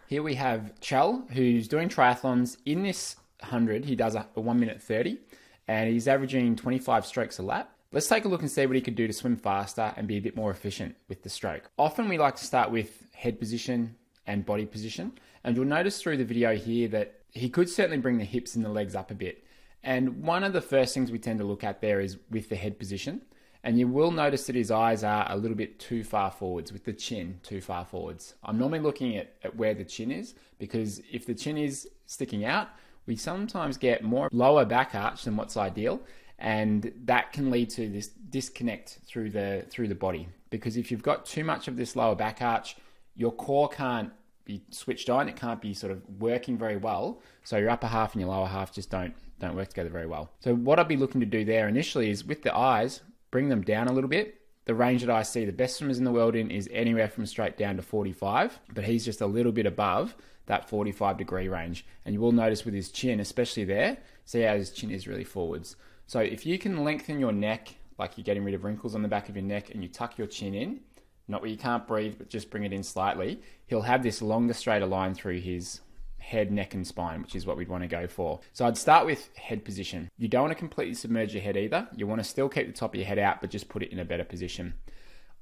Here we have Kjell, who's doing triathlons. In this 100, he does a 1 minute 30, and he's averaging 25 strokes a lap. Let's take a look and see what he could do to swim faster and be a bit more efficient with the stroke. Often we like to start with head position and body position, and you'll notice through the video here that he could certainly bring the hips and the legs up a bit. And one of the first things we tend to look at there is with the head position. And you will notice that his eyes are a little bit too far forwards, with the chin too far forwards. I'm normally looking at where the chin is, because if the chin is sticking out, we sometimes get more lower back arch than what's ideal. And that can lead to this disconnect through the body. Because if you've got too much of this lower back arch, your core can't be switched on. It can't be sort of working very well. So your upper half and your lower half just don't work together very well. So what I'd be looking to do there initially is with the eyes, bring them down a little bit. The range that I see the best swimmers in the world in is anywhere from straight down to 45, but he's just a little bit above that 45-degree range. And you will notice with his chin, especially there, see how his chin is really forwards. So if you can lengthen your neck, like you're getting rid of wrinkles on the back of your neck, and you tuck your chin in, not where you can't breathe, but just bring it in slightly, he'll have this longer, straighter line through his head, neck, and spine, which is what we'd want to go for. So I'd start with head position. You don't want to completely submerge your head either. You want to still keep the top of your head out, but just put it in a better position.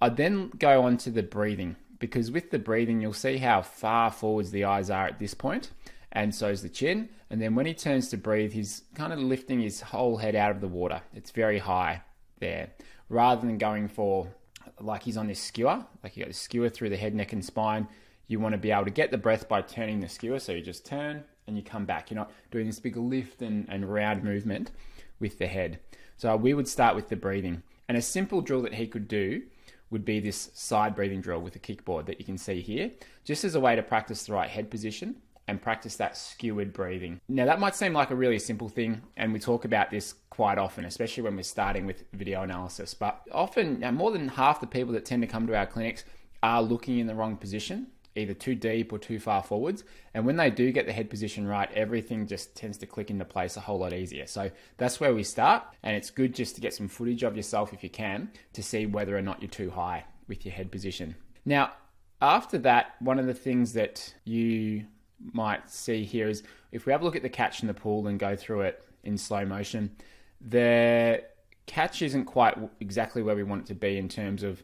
I'd then go on to the breathing, because with the breathing, you'll see how far forwards the eyes are at this point, and so is the chin. And then when he turns to breathe, he's kind of lifting his whole head out of the water. It's very high there, rather than going for like he's on this skewer, like you got this skewer through the head, neck, and spine. You want to be able to get the breath by turning the skewer. So you just turn and you come back. You're not doing this big lift and round movement with the head. So we would start with the breathing. And a simple drill that he could do would be this side breathing drill with a kickboard that you can see here, just as a way to practice the right head position and practice that skewered breathing. Now that might seem like a really simple thing, and we talk about this quite often, especially when we're starting with video analysis, but often more than half the people that tend to come to our clinics are looking in the wrong position, either too deep or too far forwards. And when they do get the head position right, everything just tends to click into place a whole lot easier. So that's where we start. And it's good just to get some footage of yourself if you can, to see whether or not you're too high with your head position. Now, after that, one of the things that you might see here is if we have a look at the catch in the pool and go through it in slow motion, the catch isn't quite exactly where we want it to be in terms of,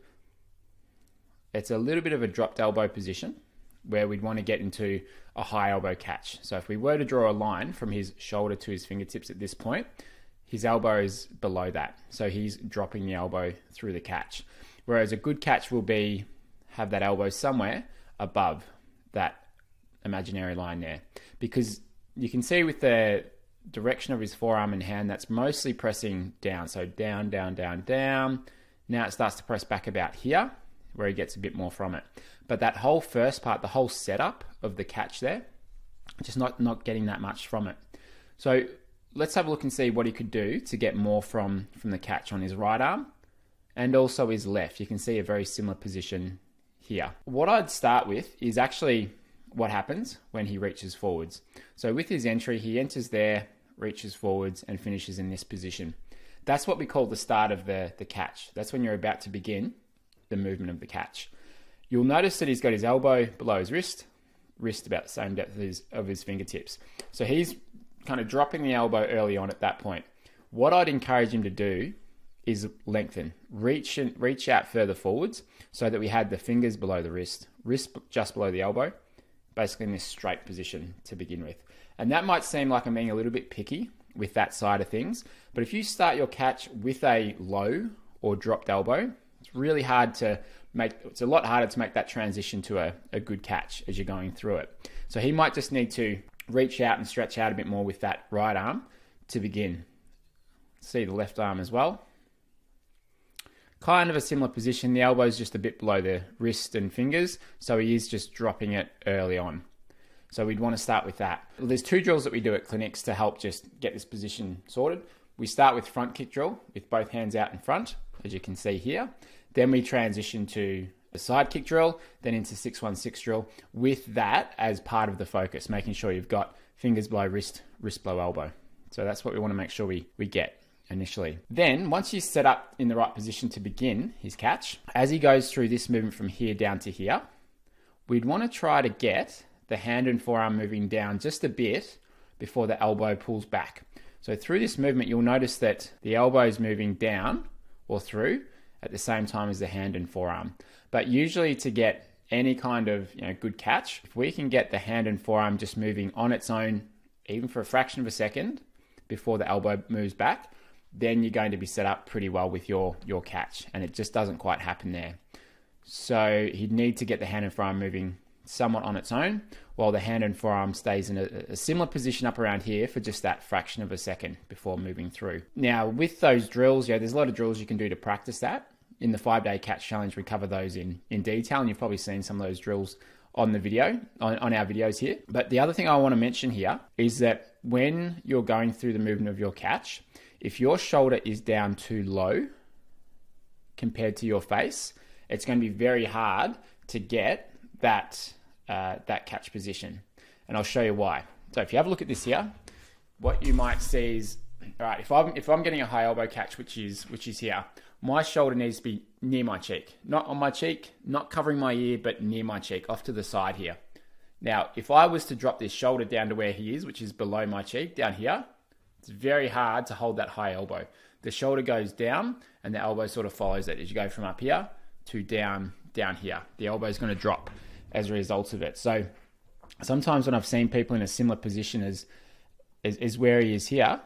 it's a little bit of a dropped elbow position where we'd want to get into a high elbow catch. So if we were to draw a line from his shoulder to his fingertips at this point, his elbow is below that. So he's dropping the elbow through the catch. Whereas a good catch will be, have that elbow somewhere above that imaginary line there. Because you can see with the direction of his forearm and hand, that's mostly pressing down. So down, down, down, down. Now it starts to press back about here, where he gets a bit more from it. But that whole first part, the whole setup of the catch there, just not getting that much from it. So let's have a look and see what he could do to get more from the catch on his right arm and also his left. You can see a very similar position here. What I'd start with is actually what happens when he reaches forwards. So with his entry, he enters there, reaches forwards, and finishes in this position. That's what we call the start of the catch. That's when you're about to begin the movement of the catch. You'll notice that he's got his elbow below his wrist about the same depth of his fingertips. So he's kind of dropping the elbow early on at that point. What I'd encourage him to do is lengthen, reach out further forwards so that we had the fingers below the wrist just below the elbow, basically in this straight position to begin with. And that might seem like I'm being a little bit picky with that side of things, but if you start your catch with a low or dropped elbow, it's really hard to make, it's a lot harder to make that transition to a good catch as you're going through it. So he might just need to reach out and stretch out a bit more with that right arm to begin. See the left arm as well. Kind of a similar position. The elbow's just a bit below the wrist and fingers, so he is just dropping it early on. So we'd want to start with that. Well, there's two drills that we do at clinics to help just get this position sorted. We start with front kick drill with both hands out in front, as you can see here. Then we transition to the side kick drill, then into 6-1-6 drill with that as part of the focus, making sure you've got fingers below wrist, wrist below elbow. So that's what we want to make sure we get initially. Then once he's set up in the right position to begin his catch, as he goes through this movement from here down to here, we'd want to try to get the hand and forearm moving down just a bit before the elbow pulls back. So through this movement, you'll notice that the elbow is moving down or through at the same time as the hand and forearm. But usually to get any kind of good catch, if we can get the hand and forearm just moving on its own, even for a fraction of a second before the elbow moves back, then you're going to be set up pretty well with your catch, and it just doesn't quite happen there. So he'd need to get the hand and forearm moving somewhat on its own, while the hand and forearm stays in a similar position up around here for just that fraction of a second before moving through. Now, with those drills, there's a lot of drills you can do to practice that. In the 5-day catch challenge, we cover those in detail, and you've probably seen some of those drills on the video, on our videos here. But the other thing I want to mention here is that when you're going through the movement of your catch, if your shoulder is down too low compared to your face, it's going to be very hard to get that catch position. And I'll show you why. So if you have a look at this here, what you might see is, all right, if I'm getting a high elbow catch, which is here, my shoulder needs to be near my cheek, not on my cheek, not covering my ear, but near my cheek, off to the side here. Now, if I was to drop this shoulder down to where he is, which is below my cheek, down here, it's very hard to hold that high elbow. The shoulder goes down and the elbow sort of follows it as you go from up here to down here. The elbow is going to drop as a result of it. So sometimes when I've seen people in a similar position as where he is here,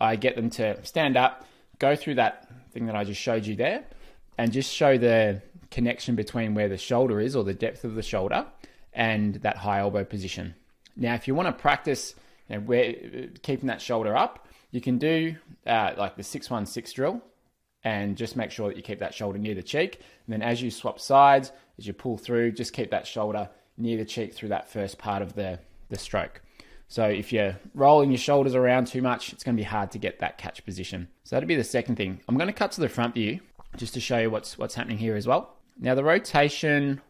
I get them to stand up, go through that thing that I just showed you there, and just show the connection between where the shoulder is, or the depth of the shoulder, and that high elbow position. Now, if you want to practice keeping that shoulder up, you can do like the 6-1-6 drill, and just make sure that you keep that shoulder near the cheek. And then as you swap sides, as you pull through, just keep that shoulder near the cheek through that first part of the stroke. So if you're rolling your shoulders around too much, it's going to be hard to get that catch position. So that'd be the second thing. I'm going to cut to the front view just to show you what's happening here as well. Now the rotation,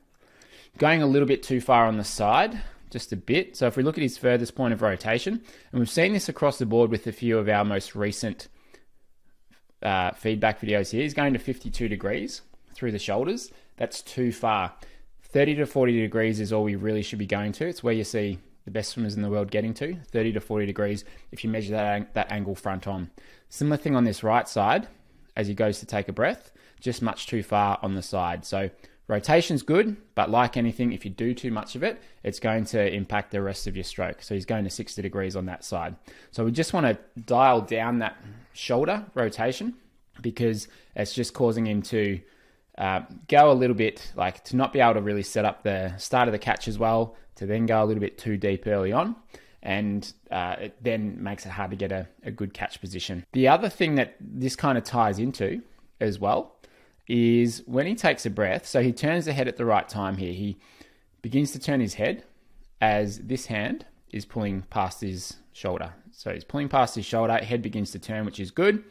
going a little bit too far on the side, just a bit. So if we look at his furthest point of rotation, and we've seen this across the board with a few of our most recent feedback videos here, he's going to 52 degrees through the shoulders. That's too far. 30 to 40 degrees is all we really should be going to. It's where you see the best swimmers in the world getting to, 30 to 40 degrees if you measure that angle front on. Similar thing on this right side as he goes to take a breath, just much too far on the side. So rotation's good, but like anything, if you do too much of it, it's going to impact the rest of your stroke. So he's going to 60 degrees on that side. So we just want to dial down that shoulder rotation, because it's just causing him to go a little bit, like to not be able to really set up the start of the catch as well, to then go a little bit too deep early on, and it then makes it hard to get a good catch position. The other thing that this kind of ties into as well is when he takes a breath, so he turns the head at the right time here. He begins to turn his head as this hand is pulling past his shoulder. So he's pulling past his shoulder, head begins to turn, which is good.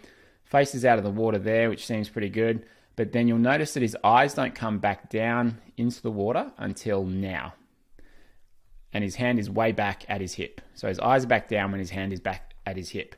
Face is out of the water there, which seems pretty good. But then you'll notice that his eyes don't come back down into the water until now. And his hand is way back at his hip. So his eyes are back down when his hand is back at his hip.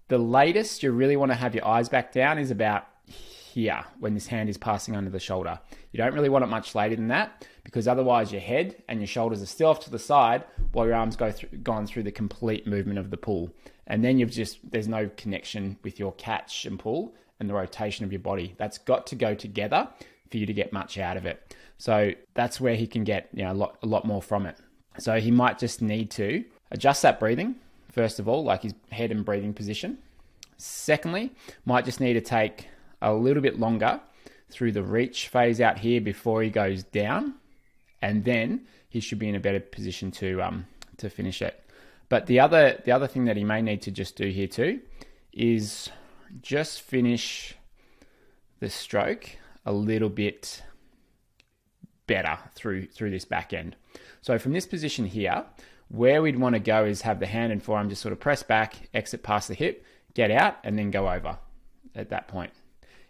The latest you really want to have your eyes back down is about here, when this hand is passing under the shoulder. You don't really want it much later than that, because otherwise your head and your shoulders are still off to the side while your arms gone through the complete movement of the pull. And then there's no connection with your catch and pull and the rotation of your body. That's got to go together for you to get much out of it. So that's where he can get a lot more from it. So he might just need to adjust that breathing, first of all, like his head and breathing position. Secondly, might just need to take a little bit longer through the reach phase out here before he goes down, and then he should be in a better position to finish it. But the other thing that he may need to just do here too is just finish the stroke a little bit better through this back end. So from this position here, where we'd want to go is have the hand and forearm just sort of press back, exit past the hip, get out, and then go over at that point.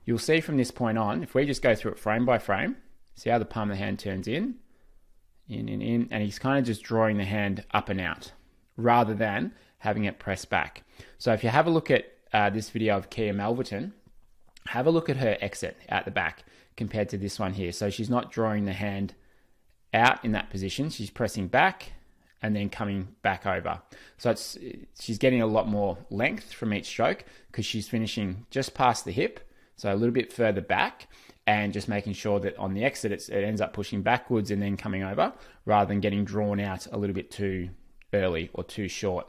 You'll see from this point on, if we just go through it frame by frame, see how the palm of the hand turns in, and he's kind of just drawing the hand up and out rather than having it press back. So if you have a look at this video of Kjell Malverton, have a look at her exit out the back compared to this one here. So she's not drawing the hand out in that position. She's pressing back and then coming back over. So she's getting a lot more length from each stroke because she's finishing just past the hip, so a little bit further back, and just making sure that on the exit it ends up pushing backwards and then coming over, rather than getting drawn out a little bit too early or too short.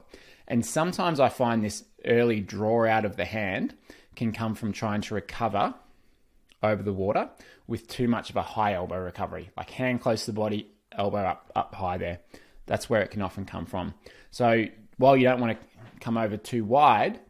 And sometimes I find this early draw out of the hand can come from trying to recover over the water with too much of a high elbow recovery, like hand close to the body, elbow up high there. That's where it can often come from. So while you don't want to come over too wide,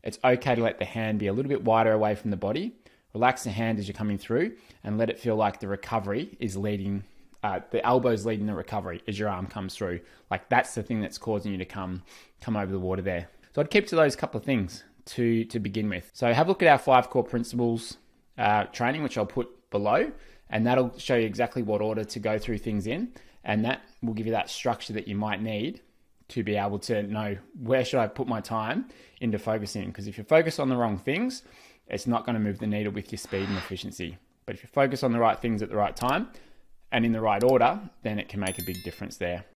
it's okay to let the hand be a little bit wider away from the body. Relax the hand as you're coming through and let it feel like the recovery is leading, the elbow's leading the recovery as your arm comes through. Like that's the thing that's causing you to come over the water there. So I'd keep to those couple of things to begin with. So have a look at our 5 core principles training, which I'll put below, and that'll show you exactly what order to go through things in. And that will give you that structure that you might need to be able to know where should I put my time into focusing. Because if you focus on the wrong things, it's not going to move the needle with your speed and efficiency. But if you focus on the right things at the right time and in the right order, then it can make a big difference there.